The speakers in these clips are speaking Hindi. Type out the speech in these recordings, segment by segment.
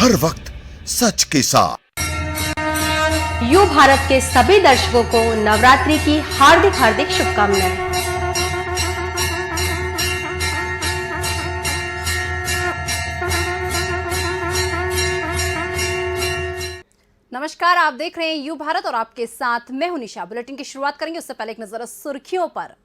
हर वक्त सच के साथ। यू भारत के सभी दर्शकों को नवरात्रि की हार्दिक हार्दिक शुभकामनाएं। नमस्कार, आप देख रहे हैं यू भारत और आपके साथ मैं हूं निशा। बुलेटिन की शुरुआत करेंगे उससे पहले एक नजर सुर्खियों पर।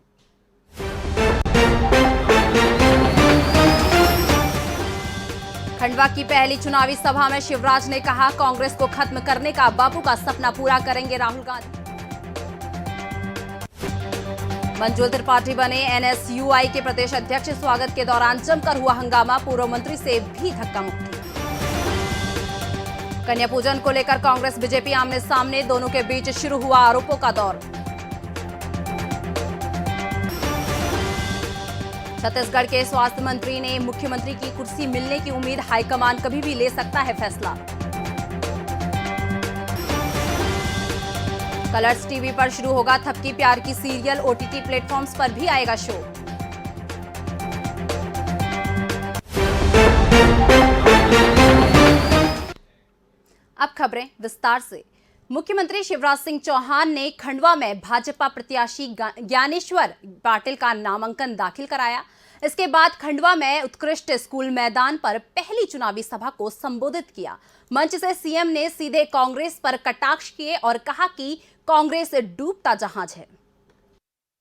खंडवा की पहली चुनावी सभा में शिवराज ने कहा, कांग्रेस को खत्म करने का बापू का सपना पूरा करेंगे राहुल गांधी। मंजुल त्रिपाठी बने एनएसयूआई के प्रदेश अध्यक्ष। स्वागत के दौरान जमकर हुआ हंगामा, पूर्व मंत्री से भी धक्का मुक्की। कन्या पूजन को लेकर कांग्रेस बीजेपी आमने सामने, दोनों के बीच शुरू हुआ आरोपों का दौर। छत्तीसगढ़ के स्वास्थ्य मंत्री ने मुख्यमंत्री की कुर्सी मिलने की उम्मीद, हाईकमान कभी भी ले सकता है फैसला। कलर्स टीवी पर शुरू होगा थपकी प्यार की सीरियल, ओटीटी प्लेटफॉर्म्स पर भी आएगा शो। अब खबरें विस्तार से। मुख्यमंत्री शिवराज सिंह चौहान ने खंडवा में भाजपा प्रत्याशी ज्ञानेश्वर पाटिल का नामांकन दाखिल कराया। इसके बाद खंडवा में उत्कृष्ट स्कूल मैदान पर पहली चुनावी सभा को संबोधित किया। मंच से सीएम ने सीधे कांग्रेस पर कटाक्ष किए और कहा कि कांग्रेस डूबता जहाज है।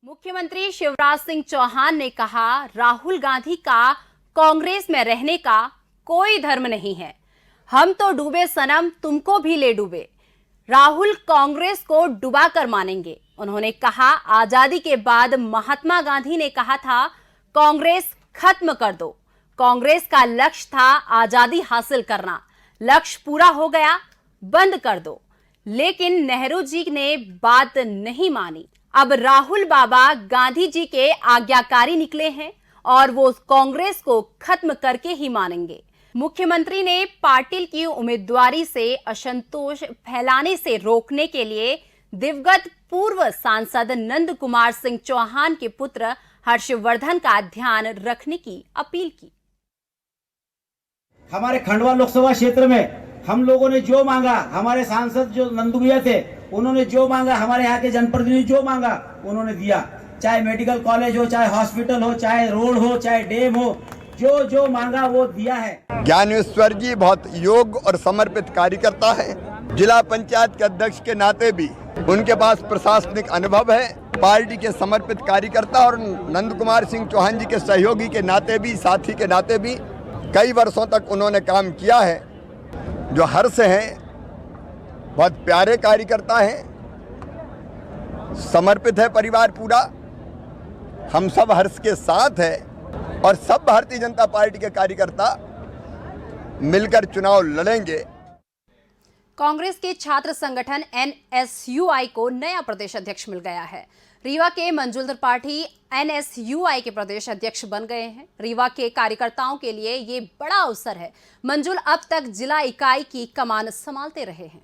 मुख्यमंत्री शिवराज सिंह चौहान ने कहा, राहुल गांधी का कांग्रेस में रहने का कोई धर्म नहीं है। हम तो डूबे सनम, तुमको भी ले डूबे। राहुल कांग्रेस को डुबाकर मानेंगे। उन्होंने कहा, आजादी के बाद महात्मा गांधी ने कहा था, कांग्रेस खत्म कर दो। कांग्रेस का लक्ष्य था आजादी हासिल करना। लक्ष्य पूरा हो गया, बंद कर दो। लेकिन नेहरू जी ने बात नहीं मानी। अब राहुल बाबा गांधी जी के आज्ञाकारी निकले हैं और वो कांग्रेस को खत्म करके ही मानेंगे। मुख्यमंत्री ने पाटिल की उम्मीदवारी से असंतोष फैलाने से रोकने के लिए दिवंगत पूर्व सांसद नंद कुमार सिंह चौहान के पुत्र हर्षवर्धन का ध्यान रखने की अपील की। हमारे खंडवा लोकसभा क्षेत्र में हम लोगों ने जो मांगा, हमारे सांसद जो नंदू भैया थे उन्होंने जो मांगा, हमारे यहाँ के जनप्रतिनिधि जो मांगा उन्होंने दिया। चाहे मेडिकल कॉलेज हो, चाहे हॉस्पिटल हो, चाहे रोड हो, चाहे डैम हो, जो जो मांगा वो दिया है। ज्ञानेश्वर जी बहुत योग्य और समर्पित कार्यकर्ता है। जिला पंचायत के अध्यक्ष के नाते भी उनके पास प्रशासनिक अनुभव है। पार्टी के समर्पित कार्यकर्ता और नंद कुमार सिंह चौहान जी के सहयोगी के नाते भी, साथी के नाते भी कई वर्षों तक उन्होंने काम किया है। जो हर्ष हैं, बहुत प्यारे कार्यकर्ता हैं, समर्पित है परिवार पूरा। हम सब हर्ष के साथ है और सब भारतीय जनता पार्टी के कार्यकर्ता मिलकर चुनाव लड़ेंगे। कांग्रेस के छात्र संगठन एनएसयूआई को नया प्रदेश अध्यक्ष मिल गया है। रीवा के मंजुल त्रिपाठी एनएसयूआई के प्रदेश अध्यक्ष बन गए हैं। रीवा के कार्यकर्ताओं के लिए ये बड़ा अवसर है। मंजुल अब तक जिला इकाई की कमान संभालते रहे हैं।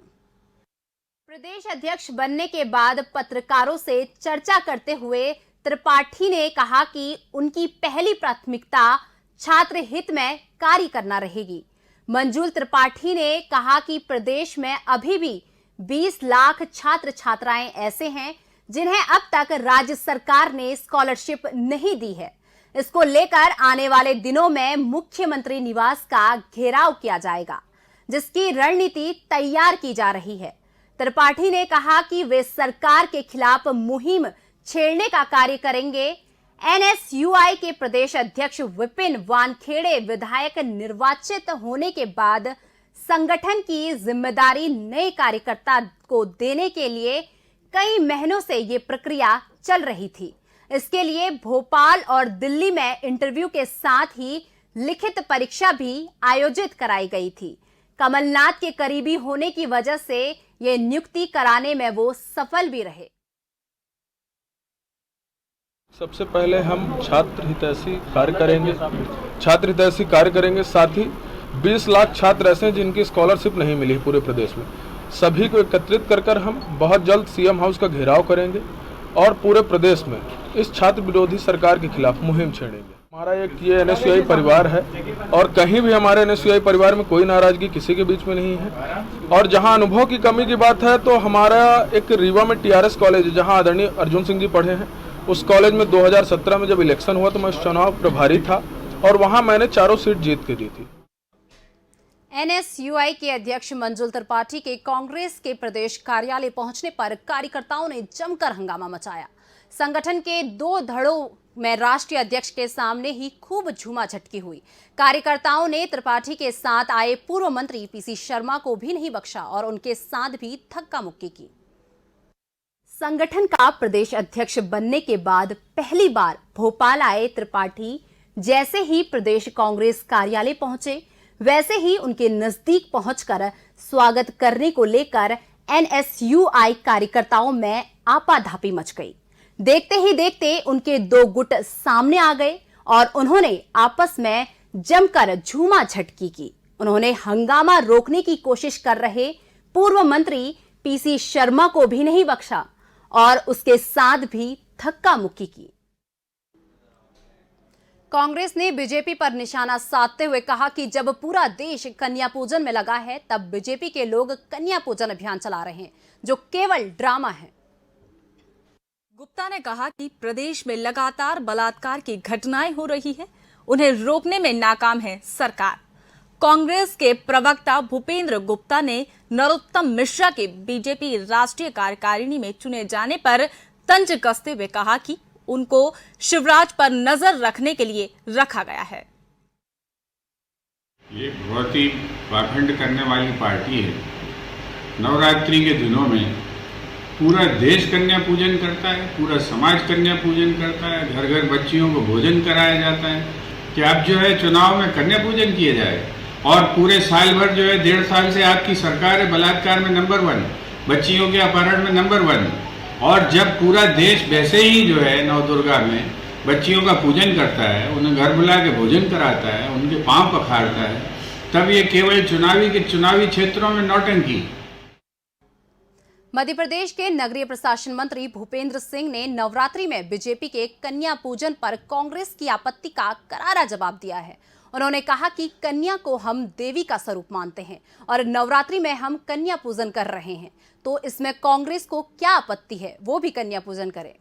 प्रदेश अध्यक्ष बनने के बाद पत्रकारों से चर्चा करते हुए त्रिपाठी ने कहा कि उनकी पहली प्राथमिकता छात्र हित में कार्य करना रहेगी। मंजुल त्रिपाठी ने कहा कि प्रदेश में अभी भी 20 लाख छात्र छात्राएं ऐसे हैं जिन्हें अब तक राज्य सरकार ने स्कॉलरशिप नहीं दी है। इसको लेकर आने वाले दिनों में मुख्यमंत्री निवास का घेराव किया जाएगा, जिसकी रणनीति तैयार की जा रही है। त्रिपाठी ने कहा कि वे सरकार के खिलाफ मुहिम छेड़ने का कार्य करेंगे। एनएसयूआई के प्रदेश अध्यक्ष विपिन वानखेड़े विधायक निर्वाचित होने के बाद संगठन की जिम्मेदारी नए कार्यकर्ता को देने के लिए कई महीनों से ये प्रक्रिया चल रही थी। इसके लिए भोपाल और दिल्ली में इंटरव्यू के साथ ही लिखित परीक्षा भी आयोजित कराई गई थी। कमलनाथ के करीबी होने की वजह से ये नियुक्ति कराने में वो सफल भी रहे। सबसे पहले हम छात्र हितैषी कार्य करेंगे। साथ ही 20 लाख छात्र ऐसे हैं जिनकी स्कॉलरशिप नहीं मिली पूरे प्रदेश में। सभी को एकत्रित कर हम बहुत जल्द सीएम हाउस का घेराव करेंगे और पूरे प्रदेश में इस छात्र विरोधी सरकार के खिलाफ मुहिम छेड़ेंगे। हमारा एक ये NSUI परिवार है और कहीं भी हमारे NSUI परिवार में कोई नाराजगी किसी के बीच में नहीं है। और जहां अनुभव की कमी की बात है तो हमारा एक रीवा में TRS कॉलेज है जहां आदरणीय अर्जुन सिंह जी पढ़े हैं। उस कॉलेज में 2017 में जब इलेक्शन हुआ तो मैं चुनाव प्रभारी था और वहां मैंने चारों सीट जीत के दी थी। NSUI के अध्यक्ष मंजुल त्रिपाठी के कांग्रेस के प्रदेश कार्यालय पहुंचने पर कार्यकर्ताओं ने जमकर हंगामा मचाया। संगठन के 2 धड़ों में राष्ट्रीय अध्यक्ष के सामने ही खूब झूमा झटकी हुई। कार्यकर्ताओं ने त्रिपाठी के साथ आए पूर्व मंत्री PC शर्मा को भी नहीं बख्शा और उनके साथ भी धक्का मुक्की की। संगठन का प्रदेश अध्यक्ष बनने के बाद पहली बार भोपाल आए त्रिपाठी जैसे ही प्रदेश कांग्रेस कार्यालय पहुंचे वैसे ही उनके नजदीक पहुंचकर स्वागत करने को लेकर NSUI कार्यकर्ताओं में आपाधापी मच गई। देखते ही देखते उनके 2 गुट सामने आ गए और उन्होंने आपस में जमकर झूमा झटकी की। उन्होंने हंगामा रोकने की कोशिश कर रहे पूर्व मंत्री PC शर्मा को भी नहीं बख्शा और उसके साथ भी धक्का मुक्की की। कांग्रेस ने बीजेपी पर निशाना साधते हुए कहा कि जब पूरा देश कन्या पूजन में लगा है तब बीजेपी के लोग कन्या पूजन अभियान चला रहे हैं जो केवल ड्रामा है। गुप्ता ने कहा कि प्रदेश में लगातार बलात्कार की घटनाएं हो रही है, उन्हें रोकने में नाकाम है सरकार। कांग्रेस के प्रवक्ता भूपेंद्र गुप्ता ने नरोत्तम मिश्रा के बीजेपी राष्ट्रीय कार्यकारिणी में चुने जाने पर तंज कसते हुए कहा कि उनको शिवराज पर नजर रखने के लिए रखा गया है। ये बहुत ही पाखंड करने वाली पार्टी है। नवरात्रि के दिनों में पूरा देश कन्या पूजन करता है, पूरा समाज कन्या पूजन करता है, घर घर बच्चियों को भोजन कराया जाता है कि अब जो है चुनाव में कन्या पूजन किया जाए और पूरे साल भर जो है 1.5 साल से आपकी सरकार है बलात्कार में नंबर 1, बच्चियों के अपहरण में नंबर 1। और जब पूरा देश वैसे ही जो है नवदुर्गा में बच्चियों का पूजन करता है, उन्हें घर बुला के भोजन कराता है, उनके पांव पखारता है, तब ये केवल चुनावी क्षेत्रों में नौटंकी। मध्य प्रदेश के नगरीय प्रशासन मंत्री भूपेंद्र सिंह ने नवरात्रि में बीजेपी के कन्या पूजन पर कांग्रेस की आपत्ति का करारा जवाब दिया है। उन्होंने कहा कि कन्या को हम देवी का स्वरूप मानते हैं और नवरात्रि में हम कन्या पूजन कर रहे हैं, तो इसमें कांग्रेस को क्या आपत्ति है, वो भी कन्या पूजन करें।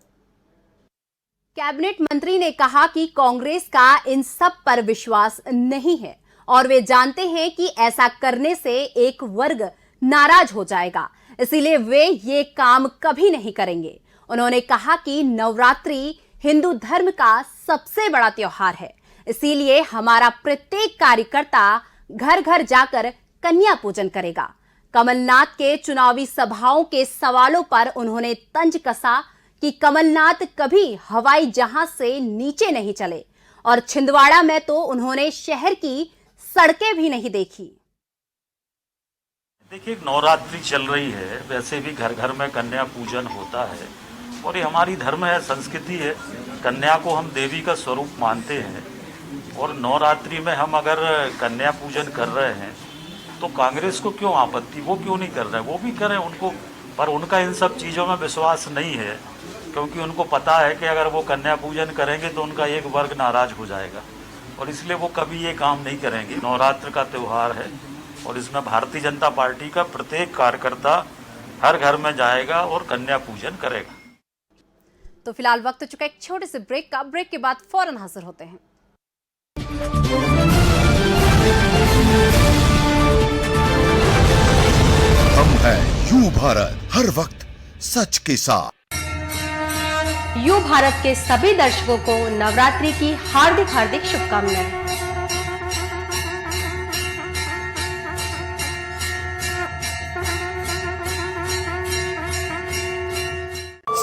कैबिनेट मंत्री ने कहा कि कांग्रेस का इन सब पर विश्वास नहीं है और वे जानते हैं कि ऐसा करने से एक वर्ग नाराज हो जाएगा, इसीलिए वे ये काम कभी नहीं करेंगे। उन्होंने कहा कि नवरात्रि हिंदू धर्म का सबसे बड़ा त्योहार है, इसीलिए हमारा प्रत्येक कार्यकर्ता घर घर जाकर कन्या पूजन करेगा। कमलनाथ के चुनावी सभाओं के सवालों पर उन्होंने तंज कसा कि कमलनाथ कभी हवाई जहाज से नीचे नहीं चले और छिंदवाड़ा में तो उन्होंने शहर की सड़कें भी नहीं देखी। देखिए, नवरात्रि चल रही है, वैसे भी घर घर में कन्या पूजन होता है और ये हमारी धर्म है, संस्कृति है। कन्या को हम देवी का स्वरूप मानते हैं और नवरात्रि में हम अगर कन्या पूजन कर रहे हैं तो कांग्रेस को क्यों आपत्ति, वो क्यों नहीं कर रहे हैं, वो भी करें उनको, पर उनका इन सब चीज़ों में विश्वास नहीं है क्योंकि उनको पता है कि अगर वो कन्या पूजन करेंगे तो उनका एक वर्ग नाराज हो जाएगा और इसलिए वो कभी ये काम नहीं करेंगे। नवरात्र का त्यौहार है और इसमें भारतीय जनता पार्टी का प्रत्येक कार्यकर्ता हर घर में जाएगा और कन्या पूजन करेगा। तो फिलहाल वक्त हो चुका एक छोटे से ब्रेक का। ब्रेक के बाद फौरन हाजिर होते हैं। हम हैं यू भारत, हर वक्त सच के साथ। यू भारत के सभी दर्शकों को नवरात्रि की हार्दिक हार्दिक शुभकामनाएं।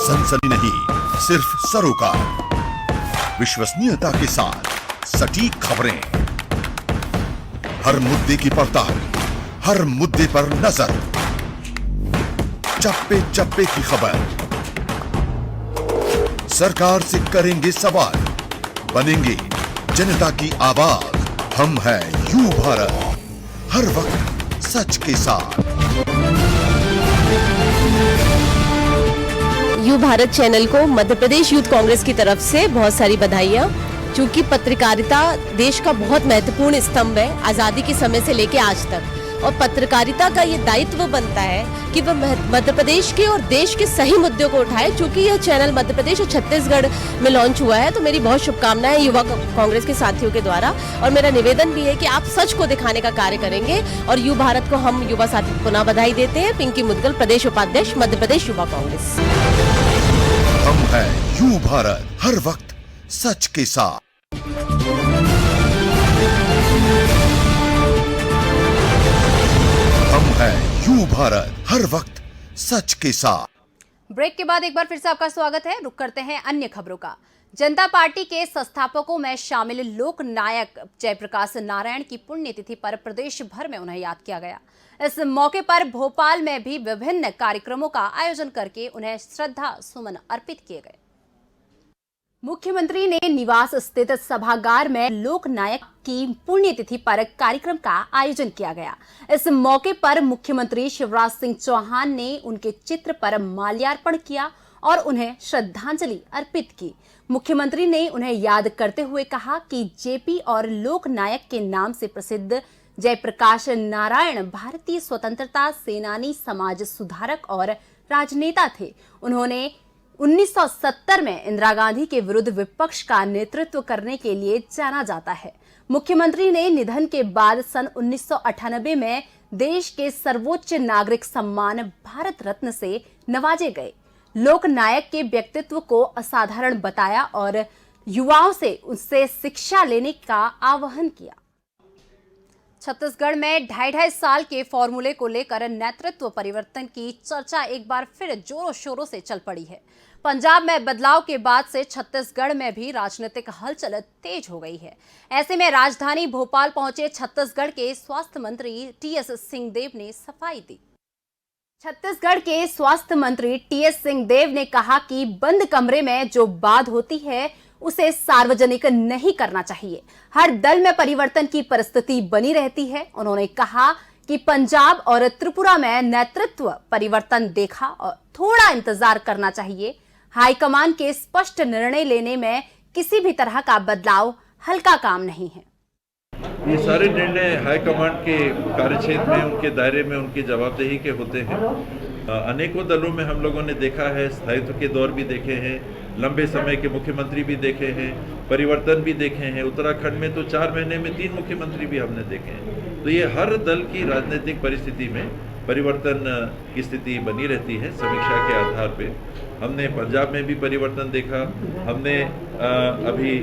सनसनी नहीं, सिर्फ सरोकार, विश्वसनीयता के साथ सटीक खबरें, हर मुद्दे की पड़ताल, हर मुद्दे पर नजर, चप्पे चप्पे की खबर, सरकार से करेंगे सवाल, बनेंगे जनता की आवाज। हम हैं यू भारत, हर वक्त सच के साथ। यू भारत चैनल को मध्य प्रदेश यूथ कांग्रेस की तरफ से बहुत सारी बधाइयां। क्योंकि पत्रकारिता देश का बहुत महत्वपूर्ण स्तंभ है आज़ादी के समय से लेके आज तक। और पत्रकारिता का ये दायित्व बनता है कि वह मध्य प्रदेश के और देश के सही मुद्दों को उठाए। चूंकि यह चैनल मध्य प्रदेश और छत्तीसगढ़ में लॉन्च हुआ है, तो मेरी बहुत शुभकामनाएं युवा कांग्रेस के साथियों के द्वारा। और मेरा निवेदन भी है कि आप सच को दिखाने का कार्य करेंगे। और यू भारत को हम युवा साथी पुनः बधाई देते हैं। पिंकी मुदगल, प्रदेश उपाध्यक्ष, मध्य प्रदेश युवा कांग्रेस। हम हैं यू भारत, हर वक्त सच के साथ। हम हैं यू भारत, हर वक्त सच के साथ। ब्रेक के बाद एक बार फिर से आपका स्वागत है। रुक करते हैं अन्य खबरों का। जनता पार्टी के संस्थापकों में शामिल लोक नायक जयप्रकाश नारायण की पुण्यतिथि पर प्रदेश भर में उन्हें याद किया गया। इस मौके पर भोपाल में भी विभिन्न कार्यक्रमों का आयोजन करके उन्हें श्रद्धा सुमन अर्पित किए गए। मुख्यमंत्री ने निवास स्थित सभागार में लोक नायक की पुण्यतिथि पर कार्यक्रम का आयोजन किया गया। इस मौके पर मुख्यमंत्री शिवराज सिंह चौहान ने उनके चित्र पर माल्यार्पण किया और उन्हें श्रद्धांजलि अर्पित की। मुख्यमंत्री ने उन्हें याद करते हुए कहा कि जेपी और लोक नायक के नाम से प्रसिद्ध जयप्रकाश नारायण भारतीय स्वतंत्रता सेनानी, समाज सुधारक और राजनेता थे। उन्होंने 1970 में इंदिरा गांधी के विरुद्ध विपक्ष का नेतृत्व करने के लिए जाना जाता है। मुख्यमंत्री ने निधन के बाद सन 1998 में देश के सर्वोच्च नागरिक सम्मान भारत रत्न से नवाजे गए। लोक नायक के व्यक्तित्व को असाधारण बताया और युवाओं से उससे शिक्षा लेने का आह्वान किया। छत्तीसगढ़ में 2.5 साल के फॉर्मूले को लेकर नेतृत्व परिवर्तन की चर्चा एक बार फिर जोरों शोरों से चल पड़ी है। पंजाब में बदलाव के बाद से छत्तीसगढ़ में भी राजनीतिक हलचल तेज हो गई है। ऐसे में राजधानी भोपाल पहुंचे छत्तीसगढ़ के स्वास्थ्य मंत्री टीएस सिंहदेव ने सफाई दी। छत्तीसगढ़ के स्वास्थ्य मंत्री टीएस सिंहदेव ने कहा कि बंद कमरे में जो बात होती है उसे सार्वजनिक नहीं करना चाहिए। हर दल में परिवर्तन की परिस्थिति बनी रहती है। उन्होंने कहा कि पंजाब और त्रिपुरा में नेतृत्व परिवर्तन देखा और थोड़ा इंतजार करना चाहिए। हाईकमान के स्पष्ट निर्णय लेने में किसी भी तरह का बदलाव हल्का काम नहीं है। ये सारे निर्णय हाईकमांड के कार्यक्षेत्र में, उनके दायरे में, उनकी जवाबदेही के होते हैं। अनेकों दलों में हम लोगों ने देखा है, स्थायित्व के दौर भी देखे हैं, लंबे समय के मुख्यमंत्री भी देखे हैं, परिवर्तन भी देखे हैं। उत्तराखंड में तो 4 महीने में 3 मुख्यमंत्री भी हमने देखे हैं। तो ये हर दल की राजनीतिक परिस्थिति में परिवर्तन की स्थिति बनी रहती है। समीक्षा के आधार पे हमने पंजाब में भी परिवर्तन देखा, हमने अभी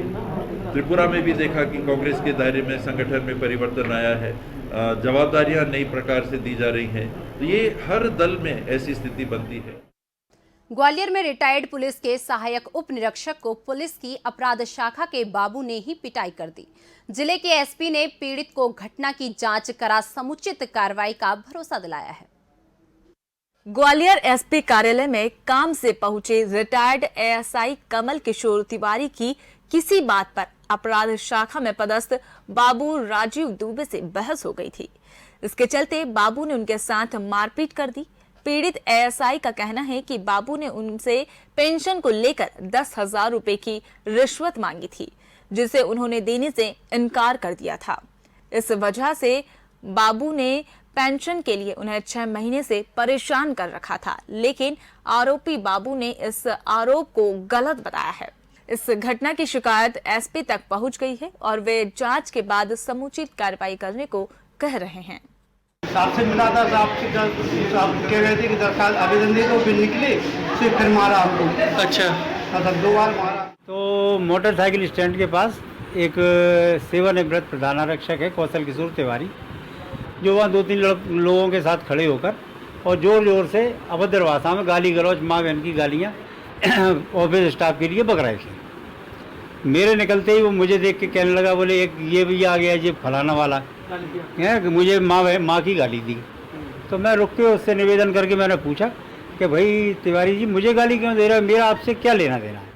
त्रिपुरा में भी देखा कि कांग्रेस के दायरे में, संगठन में परिवर्तन आया है। जवाबदारियां नई प्रकार से दी जा रही हैं। तो ये हर दल में ऐसी स्थिति बनती है। ग्वालियर में रिटायर्ड पुलिस के सहायक उप निरीक्षक को पुलिस की अपराध शाखा के बाबू ने ही पिटाई कर दी। जिले के एसपी ने पीड़ित को घटना की जांच करा समुचित कार्रवाई का भरोसा दिलाया है। ग्वालियर एसपी कार्यालय में काम से पहुंचे रिटायर्ड एएसआई कमल किशोर तिवारी की किसी बात पर अपराध शाखा में पदस्थ बाबू राजीव दुबे से बहस हो गई थी। इसके चलते बाबू ने उनके साथ मारपीट कर दी। पीड़ित एएसआई का कहना है कि बाबू ने उनसे पेंशन को लेकर 10,000 रुपए की रिश्वत मांगी थी, जिसे उन्होंने देने से इनकार कर दिया था। इस वजह से बाबू ने पेंशन के लिए उन्हें 6 महीने से परेशान कर रखा था, लेकिन आरोपी बाबू ने इस आरोप को गलत बताया है। इस घटना की शिकायत एसपी तक पहुंच गई है और वे जांच के बाद समुचित कार्रवाई करने को कह रहे हैं। साहब से मिला था, साहब कह रहे थे कि दरखास्त आवेदन दे दो, फिर निकले, फिर मारा आपको। अच्छा, 2 बार मारा। तो मोटरसाइकिल स्टैंड के पास एक सेवानिवृत्त प्रधानारक्षक है कौशल किशोर तिवारी, जो वहाँ 2-3 लोगों के साथ खड़े होकर और जोर जोर से अभद्र भाषा में गाली गलौज, माँ बहन की गालियाँ ऑफिस स्टाफ के लिए बक रहे थे। मेरे निकलते ही वो मुझे देख के कहने लगा, बोले एक ये भी आ गया, ये फलाना वाला है, मुझे माँ की गाली दी। तो मैं रुक के उससे निवेदन करके मैंने पूछा कि भाई तिवारी जी, मुझे गाली क्यों दे रहा है, मेरा आपसे क्या लेना देना है।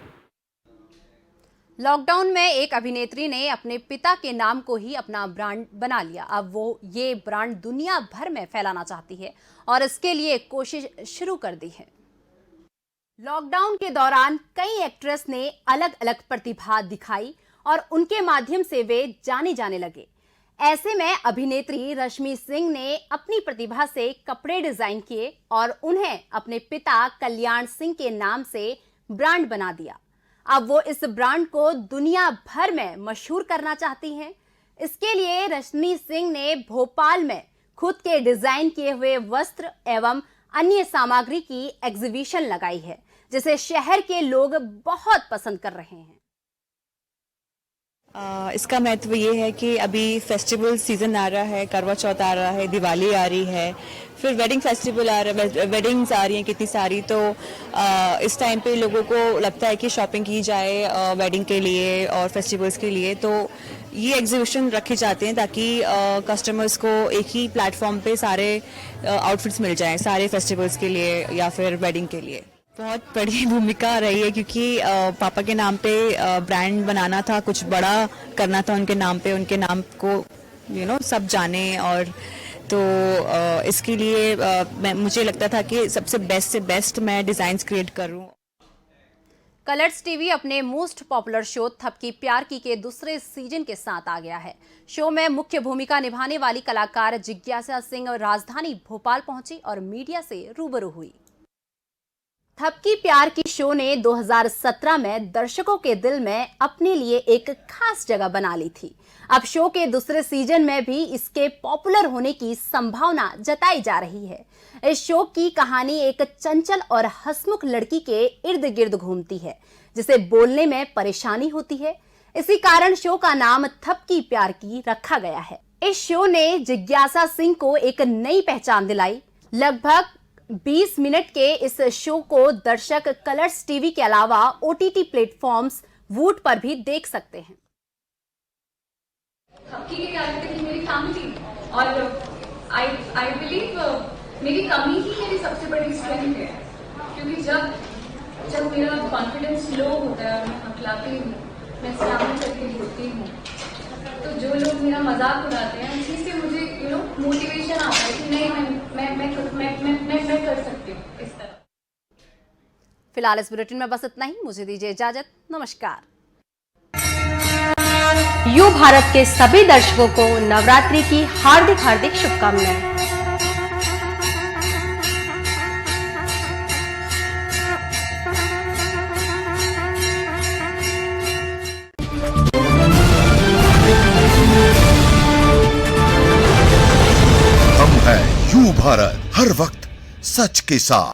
लॉकडाउन में एक अभिनेत्री ने अपने पिता के नाम को ही अपना ब्रांड बना लिया। अब वो ये ब्रांड दुनिया भर में फैलाना चाहती है और इसके लिए कोशिश शुरू कर दी है। लॉकडाउन के दौरान कई एक्ट्रेस ने अलग अलग प्रतिभा दिखाई और उनके माध्यम से वे जाने जाने लगे। ऐसे में अभिनेत्री रश्मि सिंह ने अपनी प्रतिभा से कपड़े डिजाइन किए और उन्हें अपने पिता कल्याण सिंह के नाम से ब्रांड बना दिया। अब वो इस ब्रांड को दुनिया भर में मशहूर करना चाहती हैं। इसके लिए रश्मि सिंह ने भोपाल में खुद के डिजाइन किए हुए वस्त्र एवं अन्य सामग्री की एग्जीबिशन लगाई है, जिसे शहर के लोग बहुत पसंद कर रहे हैं। इसका महत्व ये है कि अभी फेस्टिवल सीजन आ रहा है, करवा चौथ आ रहा है, दिवाली आ रही है, फिर वेडिंग फेस्टिवल आ रहा है, वेडिंग्स आ रही हैं कितनी सारी। तो इस टाइम पे लोगों को लगता है कि शॉपिंग की जाए वेडिंग के लिए और फेस्टिवल्स के लिए, तो ये एग्जीबिशन रखे जाते हैं ताकि कस्टमर्स को एक ही प्लेटफॉर्म पे सारे आउटफिट्स मिल जाएं, सारे फेस्टिवल्स के लिए या फिर वेडिंग के लिए। बहुत बड़ी भूमिका रही है क्योंकि पापा के नाम पे ब्रांड बनाना था, कुछ बड़ा करना था उनके नाम पे, उनके नाम को सब जाने। और तो इसके लिए मुझे लगता था कि सबसे बेस्ट से बेस्ट मैं डिज़ाइंस क्रिएट करूं। कलर्स टीवी अपने मोस्ट पॉपुलर शो थपकी प्यार की के दूसरे सीजन के साथ आ गया है। शो में मुख्य भूमिका निभाने वाली कलाकार जिज्ञासा सिंह राजधानी भोपाल पहुंची और मीडिया से रूबरू हुई। थपकी प्यार की शो ने 2017 में दर्शकों के दिल में अपने लिए एक खास जगह बना ली थी। अब शो के दूसरे सीजन में भी इसके पॉपुलर होने की संभावना जताई जा रही है। इस शो की कहानी एक चंचल और हंसमुख लड़की के इर्द गिर्द घूमती है, जिसे बोलने में परेशानी होती है। इसी कारण शो का नाम थपकी प्यार की रखा गया है। इस शो ने जिज्ञासा सिंह को एक नई पहचान दिलाई। लगभग 20 मिनट के इस शो को दर्शक कलर्स टीवी के अलावा OTT प्लेटफॉर्म्स वूट पर भी देख सकते हैं। थपकी के कैरेक्टर की मेरी फैमिली और आई बिलीव मेरी कमी ही मेरी सबसे बड़ी स्ट्रेंथ है, क्योंकि जब मेरा कॉन्फिडेंस लो होता है और मैं हकलाती हूँ, मैं सामने चल के बोलती हूँ, तो जो लोग मेरा मजाक उड़ाते हैं उसी से मुझे मोटिवेशन आता है कि नहीं मैं कर सकती हूँ इस तरह। फिलहाल इस बुलेटिन में बस इतना ही। मुझे दीजिए इजाजत। नमस्कार। यू भारत के सभी दर्शकों को नवरात्रि की हार्दिक हार्दिक शुभकामनाएं। हम हैं यू भारत, हर वक्त सच के साथ।